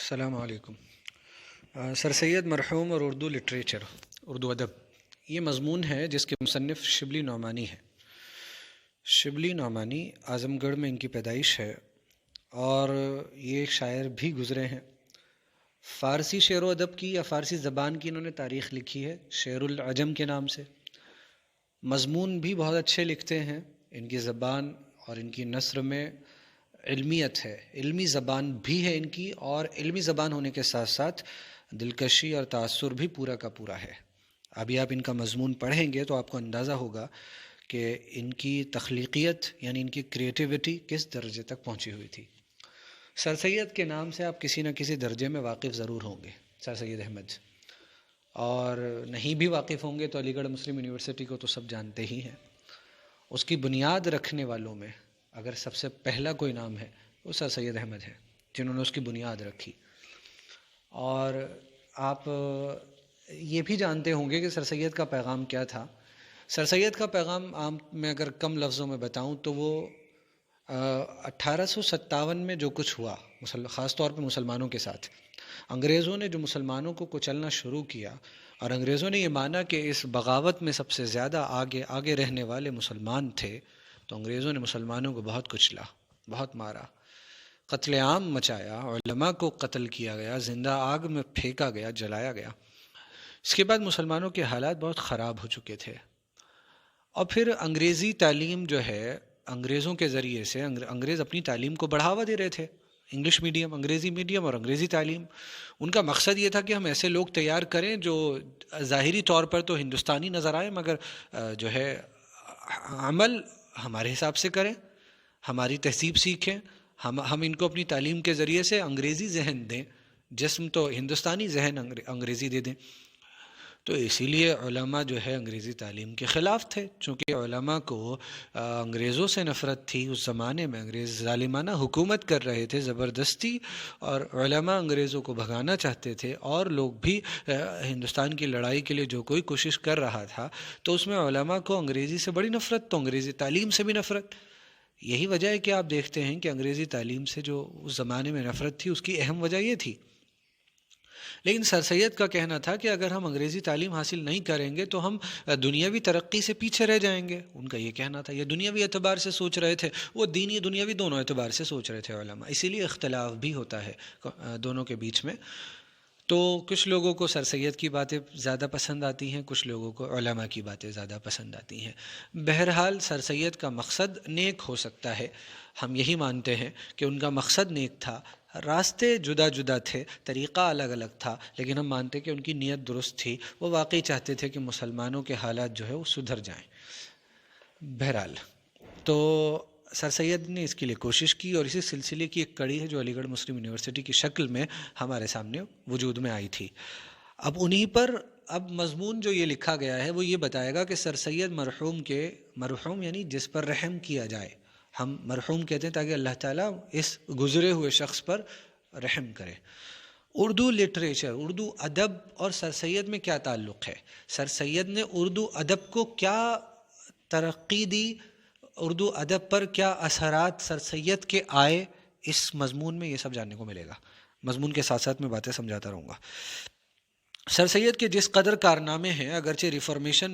السلام علیکم۔ سر سید مرحوم اور اردو لٹریچر، اردو ادب، یہ مضمون ہے جس کے مصنف شبلی نعمانی ہے۔ شبلی نعمانی اعظم گڑھ میں ان کی پیدائش ہے اور یہ ایک شاعر بھی گزرے ہیں۔ فارسی شعر و ادب کی یا فارسی زبان کی انہوں نے تاریخ لکھی ہے شعر العجم کے نام سے۔ مضمون بھی بہت اچھے لکھتے ہیں، ان کی زبان اور ان کی نثر میں علمیت ہے، علمی زبان بھی ہے ان کی، اور علمی زبان ہونے کے ساتھ ساتھ دلکشی اور تاثر بھی پورا کا پورا ہے۔ ابھی آپ ان کا مضمون پڑھیں گے تو آپ کو اندازہ ہوگا کہ ان کی تخلیقیت یعنی ان کی کریٹیوٹی کس درجے تک پہنچی ہوئی تھی۔ سر سید کے نام سے آپ کسی نہ کسی درجے میں واقف ضرور ہوں گے، سر سید احمد، اور نہیں بھی واقف ہوں گے تو علی گڑھ مسلم یونیورسٹی کو تو سب جانتے ہی ہیں۔ اس کی بنیاد رکھنے والوں میں اگر سب سے پہلا کوئی نام ہے وہ سر سید احمد ہے، جنہوں نے اس کی بنیاد رکھی۔ اور آپ یہ بھی جانتے ہوں گے کہ سر سید کا پیغام کیا تھا۔ سر سید کا پیغام عام میں اگر کم لفظوں میں بتاؤں تو وہ 1857 میں جو کچھ ہوا، خاص طور پہ مسلمانوں کے ساتھ، انگریزوں نے جو مسلمانوں کو کچلنا شروع کیا اور انگریزوں نے یہ مانا کہ اس بغاوت میں سب سے زیادہ آگے رہنے والے مسلمان تھے، تو انگریزوں نے مسلمانوں کو بہت کچلا، بہت مارا، قتل عام مچایا، علماء کو قتل کیا گیا، زندہ آگ میں پھینکا گیا، جلایا گیا۔ اس کے بعد مسلمانوں کے حالات بہت خراب ہو چکے تھے، اور پھر انگریزی تعلیم جو ہے، انگریزوں کے ذریعے سے انگریز اپنی تعلیم کو بڑھاوا دے رہے تھے، انگلش میڈیم، انگریزی میڈیم اور انگریزی تعلیم۔ ان کا مقصد یہ تھا کہ ہم ایسے لوگ تیار کریں جو ظاہری طور پر تو ہندوستانی نظر آئیں مگر جو ہے عمل ہمارے حساب سے کریں، ہماری تہذیب سیکھیں، ہم ان کو اپنی تعلیم کے ذریعے سے انگریزی ذہن دیں، جسم تو ہندوستانی، ذہن انگریزی دے دیں۔ تو اسی لیے علماء جو ہے انگریزی تعلیم کے خلاف تھے، چونکہ علماء کو انگریزوں سے نفرت تھی۔ اس زمانے میں انگریز ظالمانہ حکومت کر رہے تھے، زبردستی، اور علماء انگریزوں کو بھگانا چاہتے تھے، اور لوگ بھی ہندوستان کی لڑائی کے لیے جو کوئی کوشش کر رہا تھا تو اس میں علماء کو انگریزی سے بڑی نفرت، تو انگریزی تعلیم سے بھی نفرت۔ یہی وجہ ہے کہ آپ دیکھتے ہیں کہ انگریزی تعلیم سے جو اس زمانے میں نفرت تھی، اس کی اہم وجہ یہ تھی۔ لیکن سر سید کا کہنا تھا کہ اگر ہم انگریزی تعلیم حاصل نہیں کریں گے تو ہم دنیاوی ترقی سے پیچھے رہ جائیں گے۔ ان کا یہ کہنا تھا، یہ دنیاوی اعتبار سے سوچ رہے تھے، وہ دینی دنیاوی دونوں اعتبار سے سوچ رہے تھے علماء، اسی لیے اختلاف بھی ہوتا ہے دونوں کے بیچ میں۔ تو کچھ لوگوں کو سر سید کی باتیں زیادہ پسند آتی ہیں، کچھ لوگوں کو علماء کی باتیں زیادہ پسند آتی ہیں۔ بہرحال سر سید کا مقصد نیک ہو سکتا ہے، ہم یہی مانتے ہیں کہ ان کا مقصد نیک تھا، راستے جدا جدا تھے، طریقہ الگ الگ تھا، لیکن ہم مانتے کہ ان کی نیت درست تھی، وہ واقعی چاہتے تھے کہ مسلمانوں کے حالات جو ہے وہ سدھر جائیں۔ بہرحال تو سر سید نے اس کے لیے کوشش کی، اور اسی سلسلے کی ایک کڑی ہے جو علی گڑھ مسلم یونیورسٹی کی شکل میں ہمارے سامنے وجود میں آئی تھی۔ اب انہی پر اب مضمون جو یہ لکھا گیا ہے وہ یہ بتائے گا کہ سر سید مرحوم یعنی جس پر رحم کیا جائے، ہم مرحوم کہتے ہیں تاکہ اللہ تعالیٰ اس گزرے ہوئے شخص پر رحم کرے۔ اردو لٹریچر، اردو ادب اور سر سید میں کیا تعلق ہے؟ سر سید نے اردو ادب کو کیا ترقی دی، اردو ادب پر کیا اثرات سر سید کے آئے، اس مضمون میں یہ سب جاننے کو ملے گا۔ مضمون کے ساتھ ساتھ میں باتیں سمجھاتا رہوں گا۔ سر سید کے جس قدر کارنامے ہیں، اگرچہ ریفارمیشن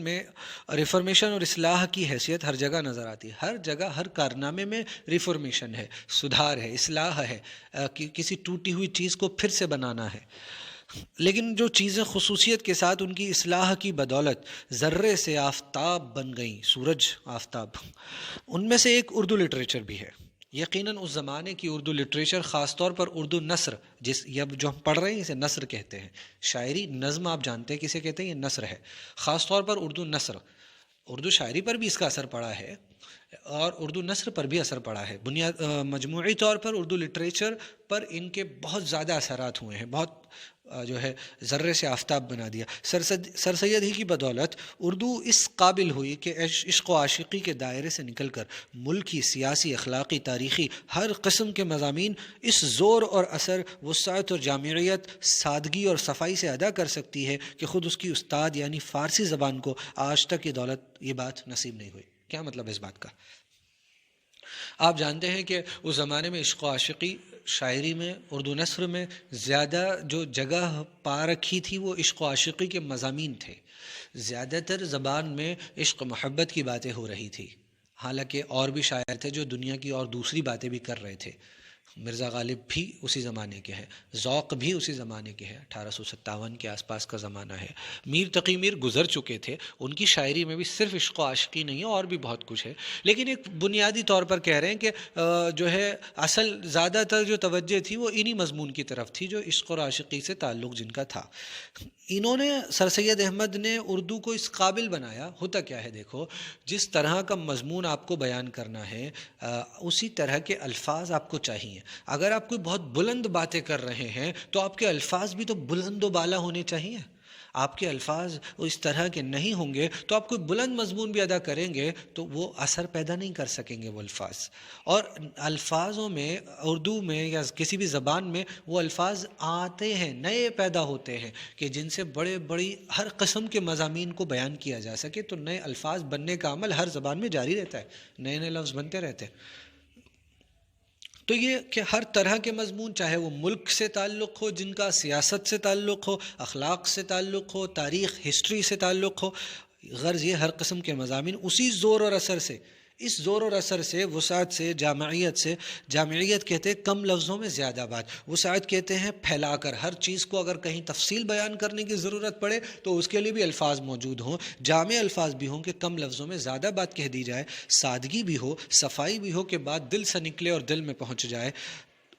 اور اصلاح کی حیثیت ہر جگہ نظر آتی ہے، ہر جگہ ہر کارنامے میں ریفارمیشن ہے، سدھار ہے، اصلاح ہے، کسی ٹوٹی ہوئی چیز کو پھر سے بنانا ہے۔ لیکن جو چیزیں خصوصیت کے ساتھ ان کی اصلاح کی بدولت ذرے سے آفتاب بن گئیں، سورج آفتاب، ان میں سے ایک اردو لٹریچر بھی ہے۔ یقیناً اس زمانے کی اردو لٹریچر، خاص طور پر اردو نثر، جو ہم پڑھ رہے ہیں اسے نثر کہتے ہیں، شاعری نظم آپ جانتے ہیں کسے کہتے ہیں، یہ نثر ہے، خاص طور پر اردو نثر۔ اردو شاعری پر بھی اس کا اثر پڑا ہے اور اردو نثر پر بھی اثر پڑا ہے۔ مجموعی طور پر اردو لٹریچر پر ان کے بہت زیادہ اثرات ہوئے ہیں، بہت جو ہے ذرے سے آفتاب بنا دیا۔ سر سید ہی کی بدولت اردو اس قابل ہوئی کہ عشق و عاشقی کے دائرے سے نکل کر ملکی، سیاسی، اخلاقی، تاریخی ہر قسم کے مضامین اس زور اور اثر، وسعت اور جامعیت، سادگی اور صفائی سے ادا کر سکتی ہے کہ خود اس کی استاد یعنی فارسی زبان کو آج تک یہ دولت، یہ بات نصیب نہیں ہوئی۔ کیا مطلب ہے اس بات کا؟ آپ جانتے ہیں کہ اس زمانے میں عشق و عاشقی شاعری میں، اردو نثر میں زیادہ جو جگہ پا رکھی تھی وہ عشق و عاشقی کے مضامین تھے. زیادہ تر زبان میں عشق و محبت کی باتیں ہو رہی تھی. حالانکہ اور بھی شاعر تھے جو دنیا کی اور دوسری باتیں بھی کر رہے تھے. مرزا غالب بھی اسی زمانے کے ہیں، ذوق بھی اسی زمانے کے ہیں، 1857 کے آس پاس کا زمانہ ہے. میر تقی میر گزر چکے تھے، ان کی شاعری میں بھی صرف عشق و عاشقی نہیں ہے، اور بھی بہت کچھ ہے. لیکن ایک بنیادی طور پر کہہ رہے ہیں کہ جو ہے اصل زیادہ تر جو توجہ تھی وہ انہی مضمون کی طرف تھی جو عشق اور عاشقی سے تعلق جن کا تھا. انہوں نے، سر سید احمد نے اردو کو اس قابل بنایا. ہوتا کیا ہے دیکھو، جس طرح کا مضمون آپ کو بیان کرنا ہے اسی طرح کے الفاظ آپ کو چاہیے. اگر آپ کوئی بہت بلند باتیں کر رہے ہیں تو آپ کے الفاظ بھی تو بلند و بالا ہونے چاہیے. آپ کے الفاظ اس طرح کے نہیں ہوں گے تو آپ کوئی بلند مضمون بھی ادا کریں گے تو وہ اثر پیدا نہیں کر سکیں گے وہ الفاظ. اور الفاظوں میں، اردو میں یا کسی بھی زبان میں وہ الفاظ آتے ہیں، نئے پیدا ہوتے ہیں کہ جن سے بڑی ہر قسم کے مضامین کو بیان کیا جا سکے. تو نئے الفاظ بننے کا عمل ہر زبان میں جاری رہتا ہے، نئے نئے لفظ بنتے رہتے ہیں. تو یہ کہ ہر طرح کے مضمون، چاہے وہ ملک سے تعلق ہو، جن کا سیاست سے تعلق ہو، اخلاق سے تعلق ہو، تاریخ ہسٹری سے تعلق ہو، غرض یہ ہر قسم کے مضامین اسی زور اور اثر سے، اس زور اور اثر سے، وسعت سے، جامعیت کہتے ہیں کم لفظوں میں زیادہ بات، وسعت کہتے ہیں پھیلا کر ہر چیز کو اگر کہیں تفصیل بیان کرنے کی ضرورت پڑے تو اس کے لیے بھی الفاظ موجود ہوں، جامع الفاظ بھی ہوں کہ کم لفظوں میں زیادہ بات کہہ دی جائے، سادگی بھی ہو، صفائی بھی ہو کہ بات دل سے نکلے اور دل میں پہنچ جائے.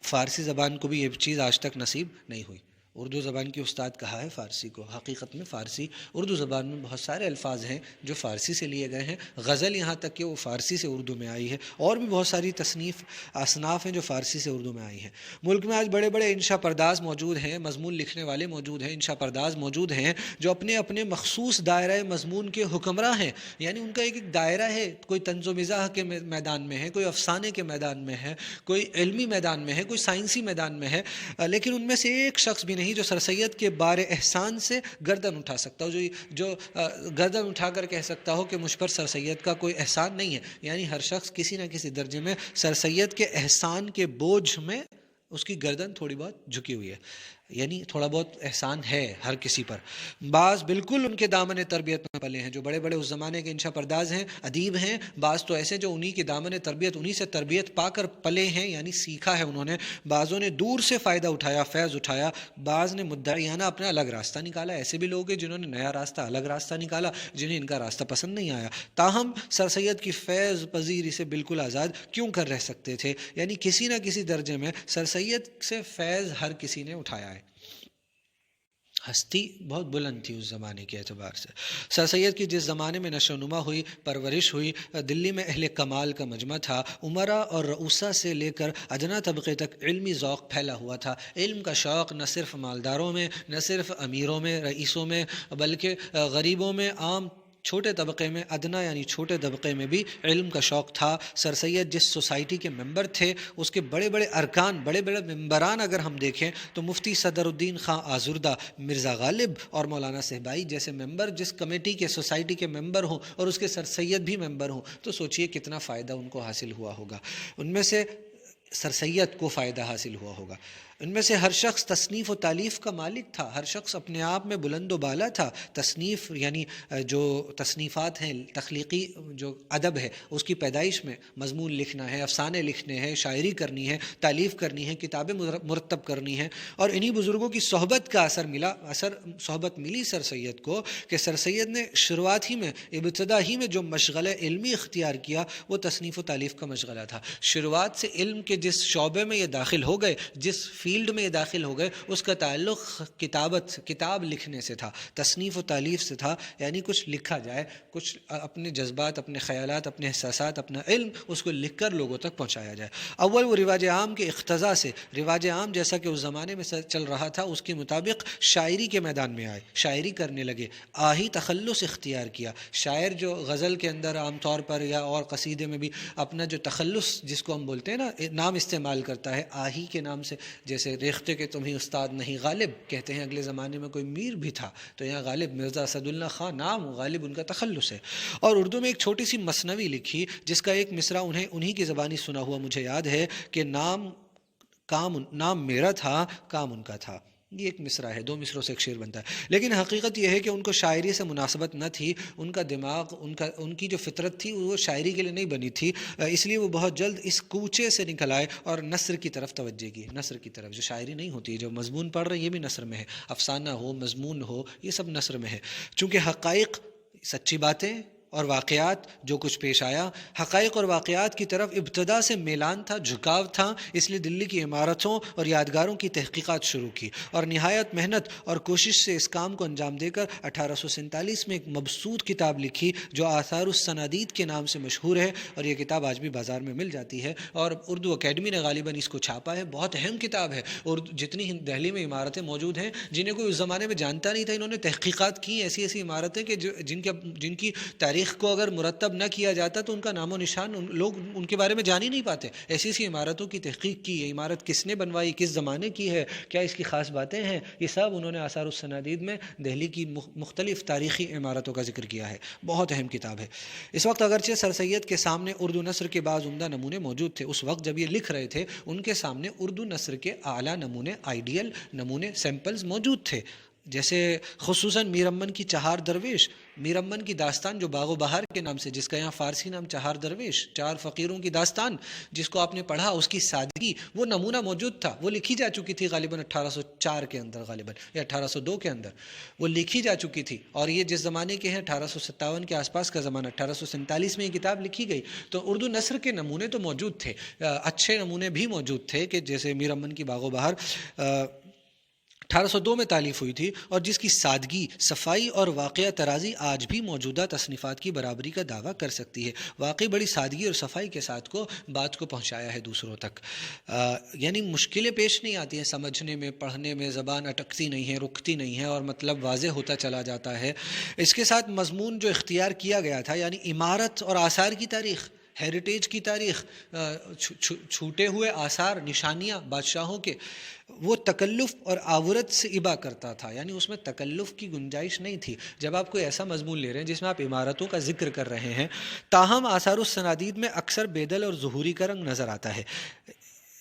فارسی زبان کو بھی یہ چیز آج تک نصیب نہیں ہوئی. اردو زبان کی استاد کہا ہے فارسی کو. حقیقت میں فارسی، اردو زبان میں بہت سارے الفاظ ہیں جو فارسی سے لیے گئے ہیں. غزل یہاں تک کہ وہ فارسی سے اردو میں آئی ہے، اور بھی بہت ساری اصناف ہیں جو فارسی سے اردو میں آئی ہیں. ملک میں آج بڑے بڑے انشا پرداز موجود ہیں، مضمون لکھنے والے موجود ہیں، انشا پرداز موجود ہیں جو اپنے اپنے مخصوص دائرہ مضمون کے حکمراں ہیں. یعنی ان کا ایک دائرہ ہے، کوئی طنز و مزاح کے میدان میں ہے، کوئی افسانے کے میدان میں ہے، کوئی علمی میدان میں ہے، کوئی سائنسی میدان میں ہے. لیکن ان میں سے ایک شخص بھی نہیں جو سر سید کے بار احسان سے گردن اٹھا سکتا ہو، جو گردن اٹھا کر کہہ سکتا ہو کہ مجھ پر سر سید کا کوئی احسان نہیں ہے. یعنی ہر شخص کسی نہ کسی درجے میں سر سید کے احسان کے بوجھ میں اس کی گردن تھوڑی بہت جھکی ہوئی ہے. یعنی تھوڑا بہت احسان ہے ہر کسی پر. بعض بالکل ان کے دامن تربیت میں پلے ہیں، جو بڑے بڑے اس زمانے کے انشا پرداز ہیں، ادیب ہیں. بعض تو ایسے جو انہی کے دامن تربیت، انہی سے تربیت پا کر پلے ہیں، یعنی سیکھا ہے انہوں نے. بعضوں نے دور سے فائدہ اٹھایا، فیض اٹھایا. بعض نے مدعیانہ اپنا الگ راستہ نکالا. ایسے بھی لوگ ہیں جنہوں نے نیا راستہ، الگ راستہ نکالا، جنہیں ان کا راستہ پسند نہیں آیا. تاہم سر سید کی فیض پذیری سے بالکل آزاد کیوں کر رہ سکتے تھے؟ یعنی کسی نہ کسی درجے میں سر سید سے فیض ہر کسی نے اٹھایا ہے. ہستی بہت بلند تھی اس زمانے کے اعتبار سے. سر سید کی جس زمانے میں نشو و نما ہوئی، پرورش ہوئی، دلی میں اہل کمال کا مجمع تھا. عمرا اور رؤسا سے لے کر ادنا طبقے تک علمی ذوق پھیلا ہوا تھا. علم کا شوق نہ صرف مالداروں میں، نہ صرف امیروں میں، رئیسوں میں، بلکہ غریبوں میں، عام چھوٹے طبقے میں، ادنا یعنی چھوٹے طبقے میں بھی علم کا شوق تھا. سر سید جس سوسائٹی کے ممبر تھے، اس کے بڑے بڑے ارکان، بڑے بڑے ممبران اگر ہم دیکھیں تو مفتی صدر الدین خان آزردہ، مرزا غالب اور مولانا صہبائی جیسے ممبر جس کمیٹی کے، سوسائٹی کے ممبر ہوں اور اس کے سر سید بھی ممبر ہوں، تو سوچئے کتنا فائدہ ان کو حاصل ہوا ہوگا. ان میں سے سر سید کو فائدہ حاصل ہوا ہوگا. ان میں سے ہر شخص تصنیف و تالیف کا مالک تھا. ہر شخص اپنے آپ میں بلند و بالا تھا. تصنیف یعنی جو تصنیفات ہیں، تخلیقی جو ادب ہے، اس کی پیدائش میں مضمون لکھنا ہے، افسانے لکھنے ہیں، شاعری کرنی ہے، تالیف کرنی ہے، کتابیں مرتب کرنی ہیں. اور انہی بزرگوں کی صحبت کا صحبت ملی سر سید کو کہ سر سید نے شروعات ہی میں، ابتدا ہی میں جو مشغلہ علمی اختیار کیا وہ تصنیف و تالیف کا مشغلہ تھا. شروعات سے علم کے جس شعبے میں یہ داخل ہو گئے، جس فیلڈ میں یہ داخل ہو گئے، اس کا تعلق کتاب لکھنے سے تھا، تصنیف و تالیف سے تھا. یعنی کچھ لکھا جائے، کچھ اپنے جذبات، اپنے خیالات، اپنے احساسات، اپنا علم، اس کو لکھ کر لوگوں تک پہنچایا جائے. اول وہ رواج عام کے اقتضاء سے، رواج عام جیسا کہ اس زمانے میں چل رہا تھا اس کے مطابق شاعری کے میدان میں آئے، شاعری کرنے لگے. آہی تخلص اختیار کیا. شاعر جو غزل کے اندر عام طور پر یا اور قصیدے میں بھی اپنا جو تخلص جس کو ہم بولتے ہیں نا، نام استعمال کرتا ہے آہی کے نام سے. جیسے ریختہ کے تمہیں استاد نہیں غالب کہتے ہیں. اگلے زمانے میں کوئی میر بھی تھا تو یہاں غالب، مرزا اسد اللہ خان نام، غالب ان کا تخلص ہے. اور اردو میں ایک چھوٹی سی مثنوی لکھی جس کا ایک مصرع انہی کی زبانی سنا ہوا مجھے یاد ہے کہ نام نام میرا تھا، کام ان کا تھا۔ یہ ایک مصرع ہے، 2 مصروں سے ایک شعر بنتا ہے۔ لیکن حقیقت یہ ہے کہ ان کو شاعری سے مناسبت نہ تھی، ان کا دماغ، ان کی جو فطرت تھی وہ شاعری کے لیے نہیں بنی تھی، اس لیے وہ بہت جلد اس کوچے سے نکل آئے اور نثر کی طرف توجہ کی، نثر کی طرف، جو شاعری نہیں ہوتی ہے، جو مضمون پڑھ رہے ہیں یہ بھی نثر میں ہے، افسانہ ہو، مضمون ہو، یہ سب نثر میں ہے۔ چونکہ حقائق، سچی باتیں اور واقعات جو کچھ پیش آیا، حقائق اور واقعات کی طرف ابتدا سے میلان تھا، جھکاؤ تھا، اس لیے دلی کی عمارتوں اور یادگاروں کی تحقیقات شروع کی اور نہایت محنت اور کوشش سے اس کام کو انجام دے کر 1847 میں ایک مبسوط کتاب لکھی جو آثار السنادید کے نام سے مشہور ہے، اور یہ کتاب آج بھی بازار میں مل جاتی ہے اور اردو اکیڈمی نے غالباً اس کو چھاپا ہے۔ بہت اہم کتاب ہے، اور جتنی دہلی میں عمارتیں موجود ہیں جنہیں کوئی اس زمانے میں جانتا نہیں تھا، انہوں نے تحقیقات کی، ایسی ایسی عمارتیں کہ جن کی تاریخ کو اگر مرتب نہ کیا جاتا تو ان کا نام و نشان لوگ ان کے بارے میں جان ہی نہیں پاتے۔ ایسی ایسی عمارتوں کی تحقیق کی، یہ عمارت کس نے بنوائی، کس زمانے کی ہے، کیا اس کی خاص باتیں ہیں، یہ سب انہوں نے آثار السنادید میں دہلی کی مختلف تاریخی عمارتوں کا ذکر کیا ہے۔ بہت اہم کتاب ہے۔ اس وقت اگرچہ سر سید کے سامنے اردو نثر کے بعض عمدہ نمونے موجود تھے، اس وقت جب یہ لکھ رہے تھے ان کے سامنے اردو نثر کے اعلیٰ نمونے، آئیڈیل نمونے، سیمپلز موجود تھے، جیسے خصوصاً میر امن کی چہار درویش، میر امن کی داستان جو باغ و بہار کے نام سے، جس کا یہاں فارسی نام چہار درویش، 4 فقیروں کی داستان، جس کو آپ نے پڑھا، اس کی سادگی، وہ نمونہ موجود تھا، وہ لکھی جا چکی تھی غالباً 1804 کے اندر، غالباً یا 1802 کے اندر وہ لکھی جا چکی تھی، اور یہ جس زمانے کے ہیں 1857 کے آس پاس کا زمانہ، 1847 میں یہ کتاب لکھی گئی، تو اردو نثر کے نمونے تو موجود تھے، اچھے نمونے بھی موجود تھے، کہ جیسے میر امن کی باغ و بہار 1802 میں تالیف ہوئی تھی، اور جس کی سادگی، صفائی اور واقعہ ترازی آج بھی موجودہ تصنیفات کی برابری کا دعویٰ کر سکتی ہے۔ واقعی بڑی سادگی اور صفائی کے ساتھ بات کو پہنچایا ہے دوسروں تک، یعنی مشکلیں پیش نہیں آتی ہیں سمجھنے میں، پڑھنے میں، زبان اٹکتی نہیں ہے، رکتی نہیں ہے، اور مطلب واضح ہوتا چلا جاتا ہے۔ اس کے ساتھ مضمون جو اختیار کیا گیا تھا، یعنی عمارت اور آثار کی تاریخ، ہیریٹیج کی تاریخ، چھوٹے ہوئے آثار، نشانیاں بادشاہوں کے، وہ تکلف اور آورت سے ابا کرتا تھا، یعنی اس میں تکلف کی گنجائش نہیں تھی۔ جب آپ کوئی ایسا مضمون لے رہے ہیں جس میں آپ عمارتوں کا ذکر کر رہے ہیں، تاہم آثار السنادید میں اکثر بیدل اور ظہوری کا رنگ نظر آتا ہے۔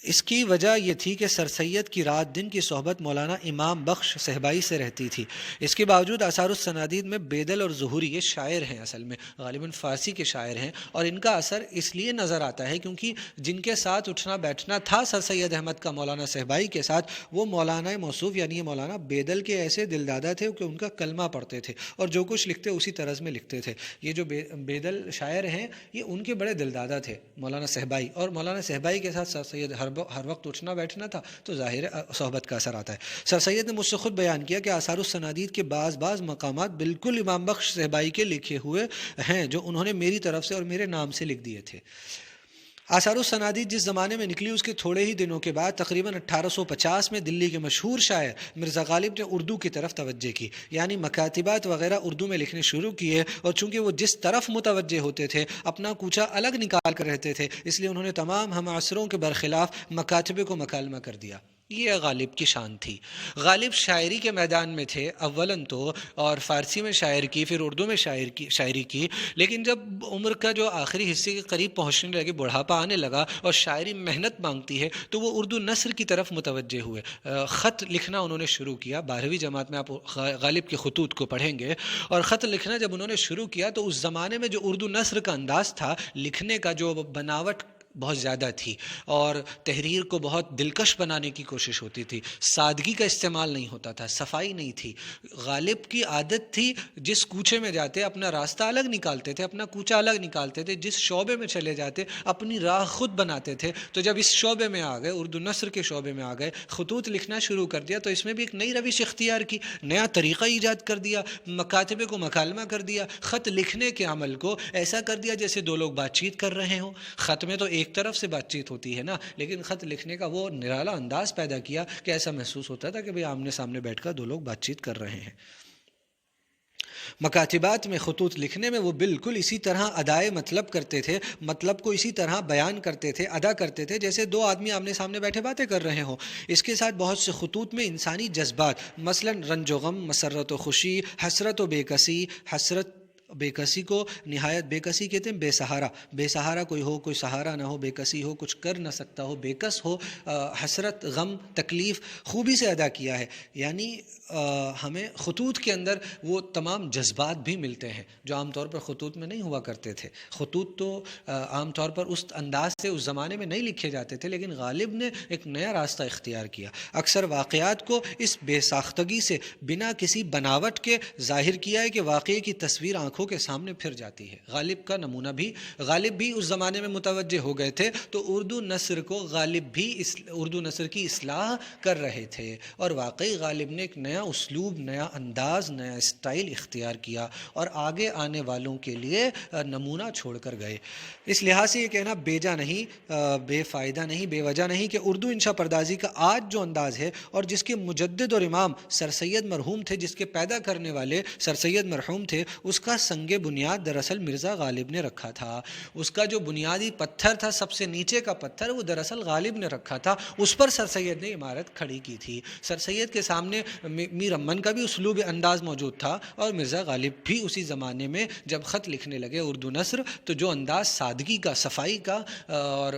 اس کی وجہ یہ تھی کہ سر سید کی رات دن کی صحبت مولانا امام بخش صہبائی سے رہتی تھی۔ اس کے باوجود آثار السنادید میں بیدل اور ظہوری، یہ شاعر ہیں، اصل میں غالباً فارسی کے شاعر ہیں، اور ان کا اثر اس لیے نظر آتا ہے کیونکہ جن کے ساتھ اٹھنا بیٹھنا تھا سر سید احمد کا مولانا صہبائی کے ساتھ، وہ مولانا موصوف یعنی مولانا بیدل کے ایسے دلدادہ تھے کہ ان کا کلمہ پڑھتے تھے، اور جو کچھ لکھتے اسی طرز میں لکھتے تھے۔ یہ جو بیدل شاعر ہیں یہ ان کے بڑے دلدادہ تھے مولانا صہبائی، اور مولانا صہبائی کے ساتھ سر سید ہر وقت اٹھنا بیٹھنا تھا، تو ظاہر صحبت کا اثر آتا ہے۔ سر سید نے مجھ سے خود بیان کیا کہ آثار السنادید کے بعض مقامات بالکل امام بخش صہبائی کے لکھے ہوئے ہیں، جو انہوں نے میری طرف سے اور میرے نام سے لکھ دیے تھے۔ آثار السنادید جس زمانے میں نکلی، اس کے تھوڑے ہی دنوں کے بعد تقریباً 1850 میں دلی کے مشہور شاعر مرزا غالب نے اردو کی طرف توجہ کی، یعنی مکاتبات وغیرہ اردو میں لکھنے شروع کیے، اور چونکہ وہ جس طرف متوجہ ہوتے تھے اپنا کوچہ الگ نکال کر رہتے تھے، اس لیے انہوں نے تمام ہم عصروں کے برخلاف مکاتبے کو مکالمہ کر دیا۔ یہ غالب کی شان تھی۔ غالب شاعری کے میدان میں تھے اولاً تو، اور فارسی میں شاعر کی، پھر اردو میں شاعری کی، لیکن جب عمر کا جو آخری حصے کے قریب پہنچنے لگے، بڑھاپا آنے لگا اور شاعری محنت مانگتی ہے، تو وہ اردو نثر کی طرف متوجہ ہوئے۔ خط لکھنا انہوں نے شروع کیا۔ 12ویں جماعت میں آپ غالب کے خطوط کو پڑھیں گے، اور خط لکھنا جب انہوں نے شروع کیا تو اس زمانے میں جو اردو نثر کا انداز تھا لکھنے کا، جو بناوٹ بہت زیادہ تھی، اور تحریر کو بہت دلکش بنانے کی کوشش ہوتی تھی، سادگی کا استعمال نہیں ہوتا تھا، صفائی نہیں تھی۔ غالب کی عادت تھی جس کوچے میں جاتے اپنا راستہ الگ نکالتے تھے، اپنا کوچہ الگ نکالتے تھے، جس شعبے میں چلے جاتے اپنی راہ خود بناتے تھے۔ تو جب اس شعبے میں آ گئے، اردو نثر کے شعبے میں آ گئے، خطوط لکھنا شروع کر دیا، تو اس میں بھی ایک نئی روش اختیار کی، نیا طریقہ ایجاد کر دیا، مکاتبے کو مکالمہ کر دیا، خط لکھنے کے عمل کو ایسا کر دیا جیسے دو لوگ بات چیت کر رہے ہوں۔ خط میں تو ایک طرف سے بات چیت ہوتی ہے نا، لیکن خط لکھنے کا وہ نرالا انداز پیدا کیا کہ ایسا محسوس ہوتا تھا کہ بھئی آمنے سامنے بیٹھ کر دو لوگ بات چیت کر رہے ہیں۔ مکاتبات میں خطوط لکھنے میں وہ بالکل اسی طرح ادائے مطلب کرتے تھے، مطلب کو اسی طرح بیان کرتے تھے، ادا کرتے تھے جیسے دو آدمی آمنے سامنے بیٹھے باتیں کر رہے ہوں۔ اس کے ساتھ بہت سے خطوط میں انسانی جذبات، مثلا رنج و غم، مسرت و خوشی، حسرت و بے کسی، بے کسی کو نہایت بے کسی کہتے ہیں بے سہارا کوئی ہو، کوئی سہارا نہ ہو، بے کسی ہو، کچھ کر نہ سکتا ہو، بے کس ہو، حسرت، غم، تکلیف خوبی سے ادا کیا ہے۔ یعنی ہمیں خطوط کے اندر وہ تمام جذبات بھی ملتے ہیں جو عام طور پر خطوط میں نہیں ہوا کرتے تھے۔ خطوط تو عام طور پر اس انداز سے اس زمانے میں نہیں لکھے جاتے تھے، لیکن غالب نے ایک نیا راستہ اختیار کیا۔ اکثر واقعات کو اس بے ساختگی سے بنا کسی بناوٹ کے ظاہر کیا ہے کہ واقعے کی تصویر آنکھوں کے سامنے پھر جاتی ہے۔ غالب کا نمونہ بھی، غالب بھی اس زمانے میں متوجہ ہو گئے تھے تو اردو نثر کو غالب بھی اردو نثر کی اصلاح کر رہے تھے، اور واقعی غالب نے ایک نیا اسلوب، نیا انداز، نیا اسٹائل اختیار کیا اور آگے آنے والوں کے لیے نمونہ چھوڑ کر گئے۔ اس لحاظ سے یہ کہنا بیجا نہیں، بے فائدہ نہیں، بے وجہ نہیں کہ اردو انشا پردازی کا آج جو انداز ہے اور جس کے مجدد اور امام سر سید مرحوم تھے، جس کے پیدا کرنے والے سر سید مرحوم تھے، اس کا سنگ بنیاد دراصل مرزا غالب نے رکھا تھا۔ اس کا جو بنیادی پتھر تھا، سب سے نیچے کا پتھر، وہ دراصل غالب نے رکھا تھا، اس پر سر سید نے عمارت کھڑی کی تھی۔ سر سید کے سامنے میر امن کا بھی اسلوب انداز موجود تھا، اور مرزا غالب بھی اسی زمانے میں جب خط لکھنے لگے اردو نثر، تو جو انداز سادگی کا، صفائی کا اور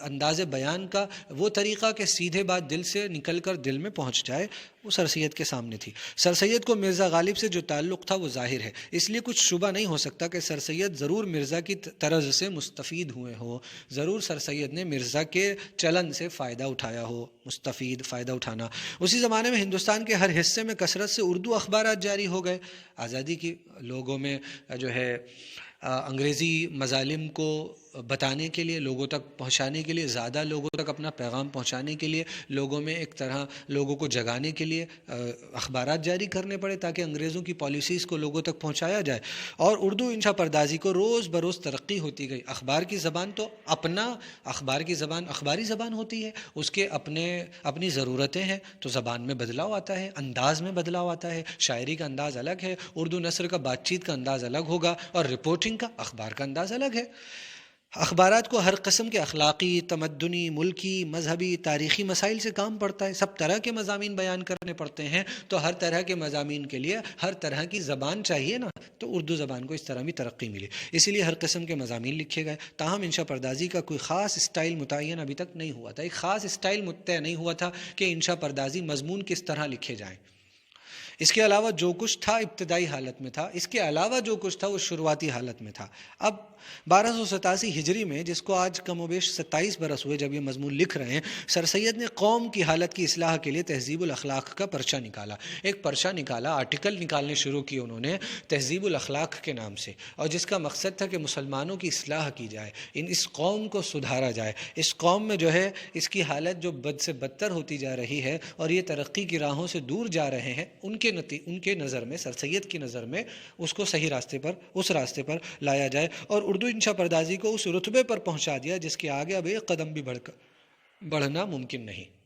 انداز بیان کا، وہ طریقہ کہ سیدھے بات دل سے نکل کر دل میں پہنچ جائے، وہ سر سید کے سامنے تھی۔ سر سید کو مرزا غالب سے جو تعلق تھا وہ ظاہر ہے، اس لیے کچھ شبہ نہیں ہو سکتا کہ سر سید ضرور مرزا کی طرز سے مستفید ہوئے ہو، ضرور سر سید نے مرزا کے چلن سے فائدہ اٹھایا ہو۔ مستفید، فائدہ اٹھانا۔ اسی زمانے میں ہندوستان کے ہر حصے میں کثرت سے اردو اخبارات جاری ہو گئے۔ آزادی کی لوگوں میں جو ہے انگریزی مظالم کو بتانے کے لیے، لوگوں تک پہنچانے کے لیے، زیادہ لوگوں تک اپنا پیغام پہنچانے کے لیے، لوگوں میں ایک طرح لوگوں کو جگانے کے لیے اخبارات جاری کرنے پڑے تاکہ انگریزوں کی پالیسیز کو لوگوں تک پہنچایا جائے، اور اردو انشا پردازی کو روز بروز ترقی ہوتی گئی۔ اخبار کی زبان تو اخبار کی زبان اخباری زبان ہوتی ہے، اس کے اپنی ضرورتیں ہیں، تو زبان میں بدلاؤ آتا ہے، انداز میں بدلاؤ آتا ہے۔ شاعری کا انداز الگ ہے، اردو نثر کا بات چیت کا انداز الگ ہوگا، اور رپورٹنگ کا، اخبار کا انداز الگ ہے۔ اخبارات کو ہر قسم کے اخلاقی، تمدنی، ملکی، مذہبی، تاریخی مسائل سے کام پڑتا ہے، سب طرح کے مضامین بیان کرنے پڑتے ہیں، تو ہر طرح کے مضامین کے لیے ہر طرح کی زبان چاہیے نا، تو اردو زبان کو اس طرح بھی ترقی ملی، اسی لیے ہر قسم کے مضامین لکھے گئے۔ تاہم انشا پردازی کا کوئی خاص اسٹائل متعین ابھی تک نہیں ہوا تھا، ایک خاص اسٹائل متعین نہیں ہوا تھا کہ انشا پردازی مضمون کس طرح لکھے جائیں۔ اس کے علاوہ جو کچھ تھا ابتدائی حالت میں تھا، اس کے علاوہ جو کچھ تھا وہ شروعاتی حالت میں تھا۔ اب 1287 ہجری میں، جس کو آج کم و بیش 27 برس ہوئے جب یہ مضمون لکھ رہے ہیں، سر سید نے قوم کی حالت کی اصلاح کے لیے تہذیب الاخلاق کا پرچہ نکالا، ایک پرچہ نکالا، آرٹیکل نکالنے شروع کیے انہوں نے تہذیب الاخلاق کے نام سے، اور جس کا مقصد تھا کہ مسلمانوں کی اصلاح کی جائے، اس قوم کو سدھارا جائے۔ اس قوم میں جو ہے اس کی حالت جو بد سے بدتر ہوتی جا رہی ہے اور یہ ترقی کی راہوں سے دور جا رہے ہیں، ان کے نظر میں، سر سید کی نظر میں، اس کو صحیح راستے پر، اس راستے پر لایا جائے، اور اردو انشا پردازی کو اس رتبے پر پہنچا دیا جس کے آگے اب ایک قدم بھی بڑھنا ممکن نہیں۔